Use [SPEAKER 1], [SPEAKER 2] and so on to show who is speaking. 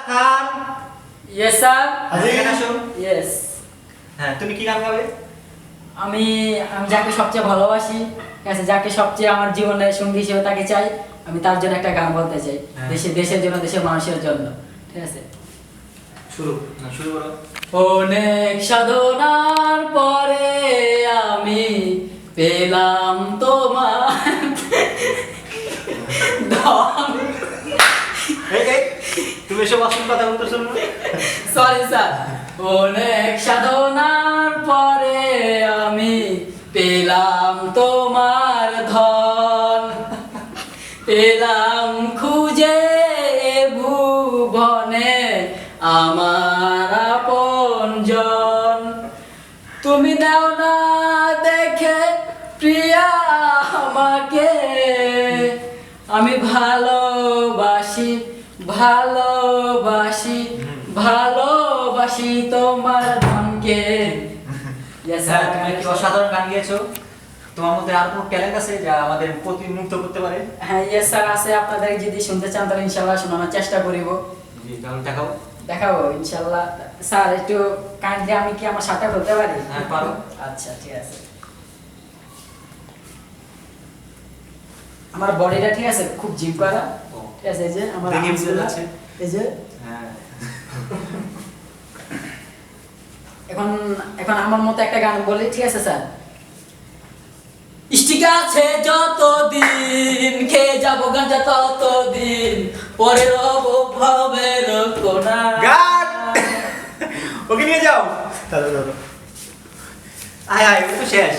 [SPEAKER 1] খান।
[SPEAKER 2] Yes sir.
[SPEAKER 1] আচ্ছা এখানে আসো।
[SPEAKER 2] ইয়েস।
[SPEAKER 1] হ্যাঁ তুমি কি গান গাবে?
[SPEAKER 2] আমি আমি যাকে সবচেয়ে ভালোবাসি, ঠিক আছে, যাকে সবচেয়ে আমার জীবনের সঙ্গী হিসেবে তাকে চাই, আমি তার জন্য একটা গান বলতে চাই।
[SPEAKER 1] হ্যাঁ।
[SPEAKER 2] দেশের জন্য, দেশের মানুষের জন্য, ঠিক আছে।
[SPEAKER 1] শুরু করো।
[SPEAKER 2] অনেক সাধনার পরে আমি পেলাম তোমার ধন।
[SPEAKER 1] এই তুমি এসব আসল কথা বলতেছো না?
[SPEAKER 2] Sorry sir. অনেক সাধনার পরে আমি পেলাম তোমার ধন, পেলাম খুঁজে এ ভুবনে আমার আপনজন। তুমি দাও না দেখে প্রিয়া আমাকে, আমি ভালোবাসি ভালোবাসি ভালোবাসি তোমার ধনকে। Yes, sir.
[SPEAKER 1] হ্যাঁ তুমি কি অসাধারণ গান গেয়েছো। তোমার মধ্যে আর কোনো ট্যালেন্ট আছে যা আমাদের প্রতিমুগ্ধ করতে পারে?
[SPEAKER 2] হ্যাঁ ইয়েস স্যার আছে। আপনাদের যদি শুনতে চান তাহলে ইনশাআল্লাহ শোনানোর চেষ্টা করিব।
[SPEAKER 1] জি তাহলে দেখাও।
[SPEAKER 2] দেখাবো ইনশাআল্লাহ। স্যার একটু কাইন্ডলি আমি কি আমার সাথে বলতে পারি?
[SPEAKER 1] হ্যাঁ পারো।
[SPEAKER 2] আচ্ছা ঠিক আছে। আমার বডিটা ঠিক আছে, খুব জিম করা,
[SPEAKER 1] ও।
[SPEAKER 2] ঠিক আছে। এই যে আমার
[SPEAKER 1] দেখে বুঝতে
[SPEAKER 2] arms গুলা,
[SPEAKER 1] যাচ্ছে।
[SPEAKER 2] এই যে
[SPEAKER 1] হ্যাঁ
[SPEAKER 2] এখন এখন আমার মতো একটা গান বলি, ঠিক আছে স্যার। স্টিক আছে যতদিন, খেয়ে যাবো গাঁজা ততদিন, পরে রব ভবের কোনা।
[SPEAKER 1] গান ওকে নিয়ে যাও। দাদা আয় আয় ও তো শেষ।